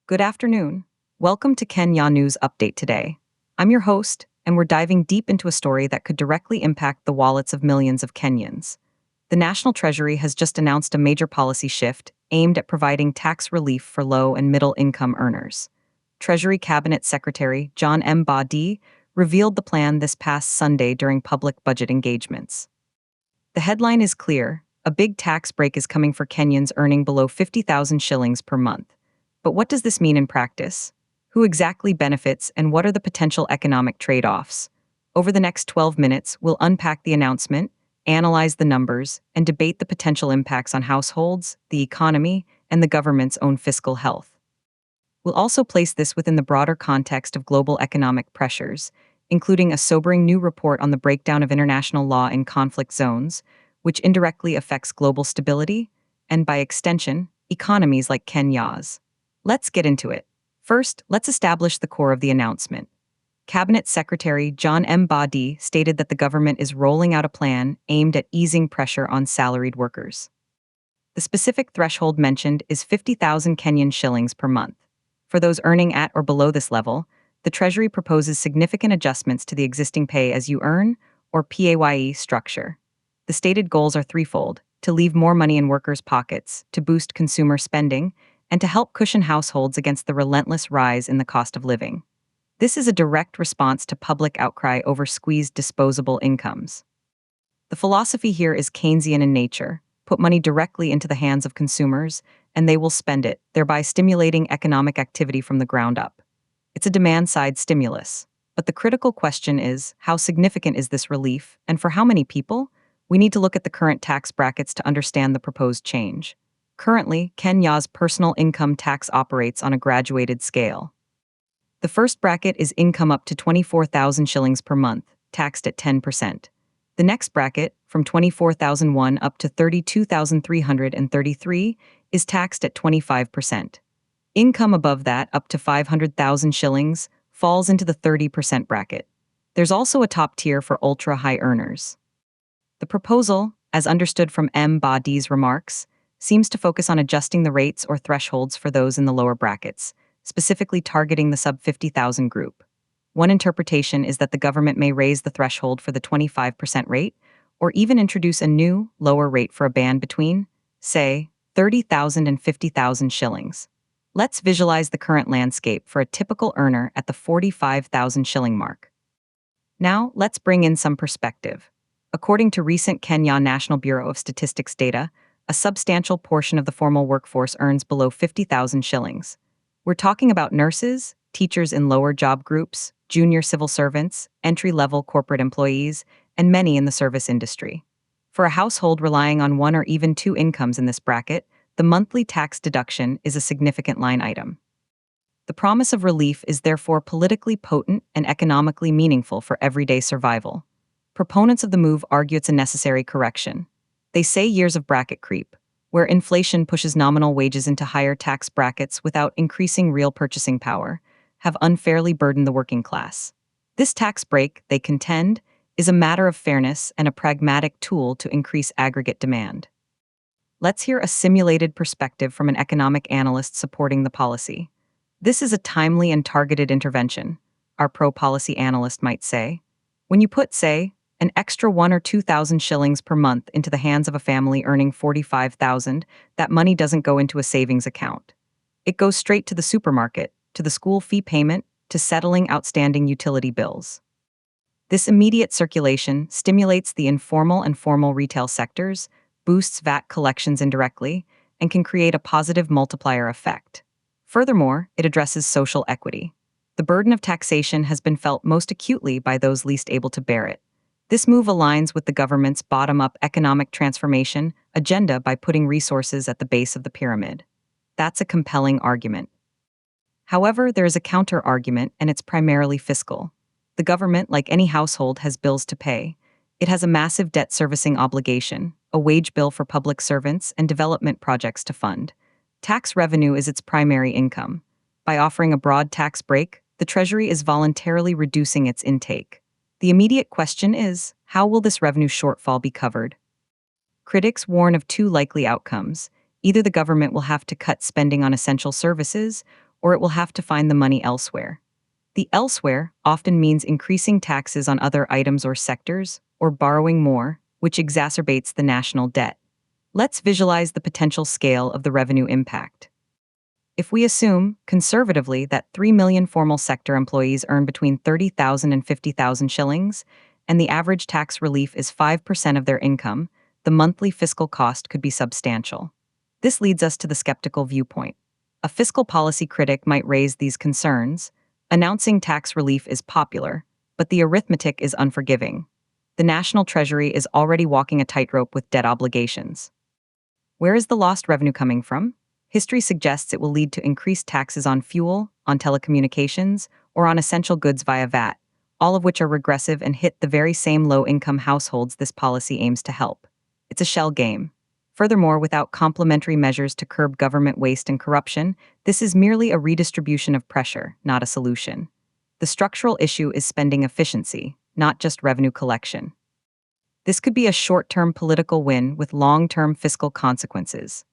Good afternoon. Welcome to Kenya News Update today. I'm your host, and we're diving deep into a story that could directly impact the wallets of millions of Kenyans. The National Treasury has just announced a major policy shift aimed at providing tax relief for low and middle income earners. Treasury Cabinet Secretary John M. Badi revealed the plan this past Sunday during public budget engagements. The headline is clear: a big tax break is coming for Kenyans earning below 50,000 shillings per month. But what does this mean in practice? Who exactly benefits, and what are the potential economic trade-offs? Over the next 12 minutes, we'll unpack the announcement, analyze the numbers, and debate the potential impacts on households, the economy, and the government's own fiscal health. We'll also place this within the broader context of global economic pressures, including a sobering new report on the breakdown of international law in conflict zones, which indirectly affects global stability, and by extension, economies like Kenya's. Let's get into it. First, let's establish the core of the announcement. Cabinet Secretary John M. Badi stated that the government is rolling out a plan aimed at easing pressure on salaried workers. The specific threshold mentioned is 50,000 Kenyan shillings per month. For those earning at or below this level, the Treasury proposes significant adjustments to the existing pay-as-you-earn, or PAYE, structure. The stated goals are threefold: to leave more money in workers' pockets, to boost consumer spending, and to help cushion households against the relentless rise in the cost of living. This is a direct response to public outcry over squeezed disposable incomes. The philosophy here is Keynesian in nature: put money directly into the hands of consumers, and they will spend it, thereby stimulating economic activity from the ground up. It's a demand-side stimulus. But the critical question is, how significant is this relief, and for how many people? We need to look at the current tax brackets to understand the proposed change. Currently, Kenya's personal income tax operates on a graduated scale. The first bracket is income up to 24,000 shillings per month, taxed at 10%. The next bracket, from 24,001 up to 32,333, is taxed at 25%. Income above that, up to 500,000 shillings, falls into the 30% bracket. There's also a top tier for ultra-high earners. The proposal, as understood from M. Badi's remarks, seems to focus on adjusting the rates or thresholds for those in the lower brackets, specifically targeting the sub-50,000 group. One interpretation is that the government may raise the threshold for the 25% rate, or even introduce a new, lower rate for a band between, say, 30,000 and 50,000 shillings. Let's visualize the current landscape for a typical earner at the 45,000 shilling mark. Now, let's bring in some perspective. According to recent Kenya National Bureau of Statistics data, a substantial portion of the formal workforce earns below 50,000 shillings. We're talking about nurses, teachers in lower job groups, junior civil servants, entry-level corporate employees, and many in the service industry. For a household relying on one or even two incomes in this bracket, the monthly tax deduction is a significant line item. The promise of relief is therefore politically potent and economically meaningful for everyday survival. Proponents of the move argue it's a necessary correction. They say years of bracket creep, where inflation pushes nominal wages into higher tax brackets without increasing real purchasing power, have unfairly burdened the working class. This tax break, they contend, is a matter of fairness and a pragmatic tool to increase aggregate demand. Let's hear a simulated perspective from an economic analyst supporting the policy. This is a timely and targeted intervention, our pro-policy analyst might say. When you put, say, an extra 1 or 2,000 shillings per month into the hands of a family earning 45,000, that money doesn't go into a savings account. It goes straight to the supermarket, to the school fee payment, to settling outstanding utility bills. This immediate circulation stimulates the informal and formal retail sectors, boosts VAT collections indirectly, and can create a positive multiplier effect. Furthermore, it addresses social equity. The burden of taxation has been felt most acutely by those least able to bear it. This move aligns with the government's bottom-up economic transformation agenda by putting resources at the base of the pyramid. That's a compelling argument. However, there is a counter-argument, and it's primarily fiscal. The government, like any household, has bills to pay. It has a massive debt servicing obligation, a wage bill for public servants, and development projects to fund. Tax revenue is its primary income. By offering a broad tax break, the Treasury is voluntarily reducing its intake. The immediate question is, how will this revenue shortfall be covered? Critics warn of two likely outcomes. Either the government will have to cut spending on essential services, or it will have to find the money elsewhere. The elsewhere often means increasing taxes on other items or sectors, or borrowing more, which exacerbates the national debt. Let's visualize the potential scale of the revenue impact. If we assume, conservatively, that 3 million formal sector employees earn between 30,000 and 50,000 shillings, and the average tax relief is 5% of their income, the monthly fiscal cost could be substantial. This leads us to the skeptical viewpoint. A fiscal policy critic might raise these concerns. Announcing tax relief is popular, but the arithmetic is unforgiving. The national treasury is already walking a tightrope with debt obligations. Where is the lost revenue coming from? History suggests it will lead to increased taxes on fuel, on telecommunications, or on essential goods via VAT, all of which are regressive and hit the very same low-income households this policy aims to help. It's a shell game. Furthermore, without complementary measures to curb government waste and corruption, this is merely a redistribution of pressure, not a solution. The structural issue is spending efficiency, not just revenue collection. This could be a short-term political win with long-term fiscal consequences.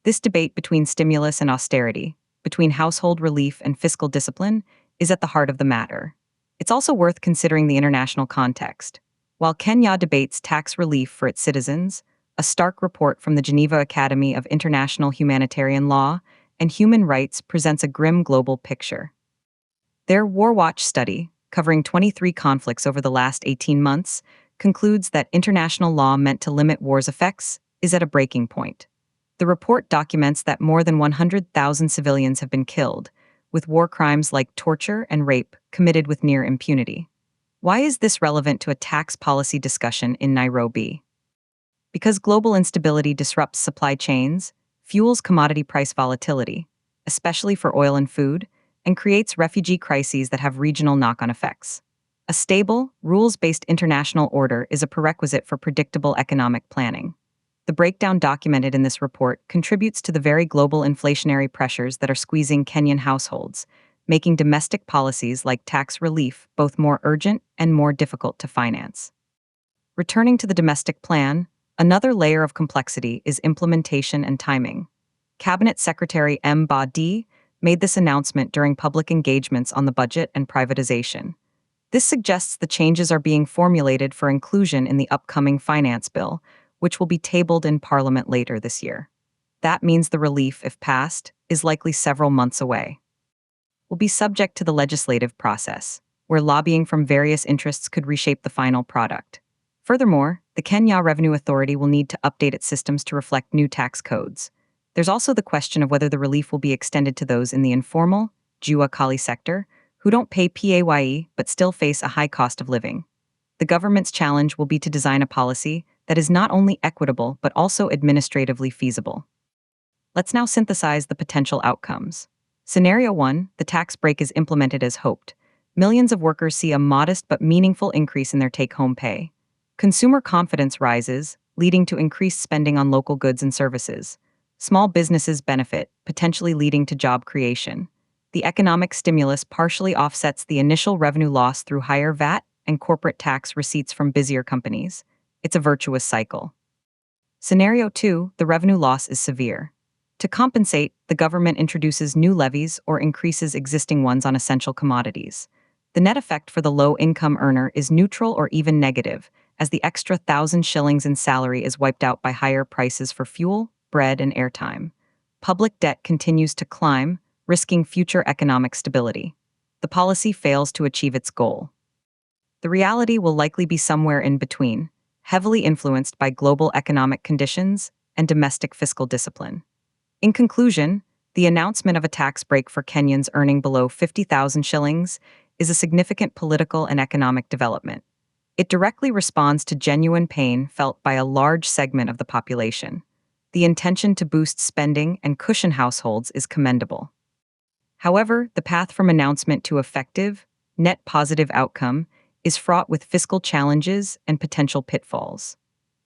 This debate between stimulus and austerity, between household relief and fiscal discipline, is at the heart of the matter. It's also worth considering the international context. While Kenya debates tax relief for its citizens, a stark report from the Geneva Academy of International Humanitarian Law and Human Rights presents a grim global picture. Their War Watch study, covering 23 conflicts over the last 18 months, concludes that international law meant to limit war's effects is at a breaking point. The report documents that more than 100,000 civilians have been killed, with war crimes like torture and rape committed with near impunity. Why is this relevant to a tax policy discussion in Nairobi? Because global instability disrupts supply chains, fuels commodity price volatility, especially for oil and food, and creates refugee crises that have regional knock-on effects. A stable, rules-based international order is a prerequisite for predictable economic planning. The breakdown documented in this report contributes to the very global inflationary pressures that are squeezing Kenyan households, making domestic policies like tax relief both more urgent and more difficult to finance. Returning to the domestic plan, another layer of complexity is implementation and timing. Cabinet Secretary M. Badi made this announcement during public engagements on the budget and privatization. This suggests the changes are being formulated for inclusion in the upcoming finance bill, which will be tabled in Parliament later this year. That means the relief, if passed, is likely several months away. Will be subject to the legislative process, where lobbying from various interests could reshape the final product. Furthermore, the Kenya Revenue Authority will need to update its systems to reflect new tax codes. There's also the question of whether the relief will be extended to those in the informal, Jua Kali sector, who don't pay PAYE but still face a high cost of living. The government's challenge will be to design a policy that is not only equitable but also administratively feasible. Let's now synthesize the potential outcomes. Scenario 1, the tax break is implemented as hoped. Millions of workers see a modest but meaningful increase in their take-home pay. Consumer confidence rises, leading to increased spending on local goods and services. Small businesses benefit, potentially leading to job creation. The economic stimulus partially offsets the initial revenue loss through higher VAT and corporate tax receipts from busier companies. It's a virtuous cycle. Scenario 2, the revenue loss is severe. To compensate, the government introduces new levies or increases existing ones on essential commodities. The net effect for the low-income earner is neutral or even negative, as the extra 1,000 shillings in salary is wiped out by higher prices for fuel, bread, and airtime. Public debt continues to climb, risking future economic stability. The policy fails to achieve its goal. The reality will likely be somewhere in between, heavily influenced by global economic conditions and domestic fiscal discipline. In conclusion, the announcement of a tax break for Kenyans earning below 50,000 shillings is a significant political and economic development. It directly responds to genuine pain felt by a large segment of the population. The intention to boost spending and cushion households is commendable. However, the path from announcement to effective, net positive outcome is fraught with fiscal challenges and potential pitfalls.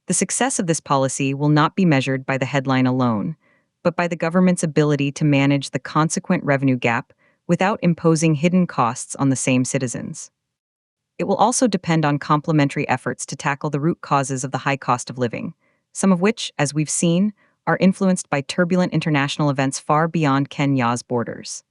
The success of this policy will not be measured by the headline alone, but by the government's ability to manage the consequent revenue gap without imposing hidden costs on the same citizens. It will also depend on complementary efforts to tackle the root causes of the high cost of living, some of which, as we've seen, are influenced by turbulent international events far beyond Kenya's borders.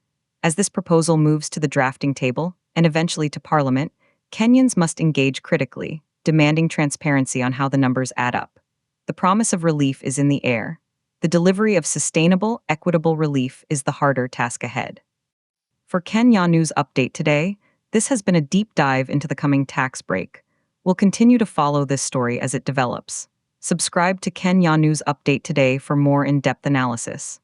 As this proposal moves to the drafting table and eventually to Parliament, Kenyans must engage critically, demanding transparency on how the numbers add up. The promise of relief is in the air. The delivery of sustainable, equitable relief is the harder task ahead. For Kenya News Update today, this has been a deep dive into the coming tax break. We'll continue to follow this story as it develops. Subscribe to Kenya News Update today for more in-depth analysis.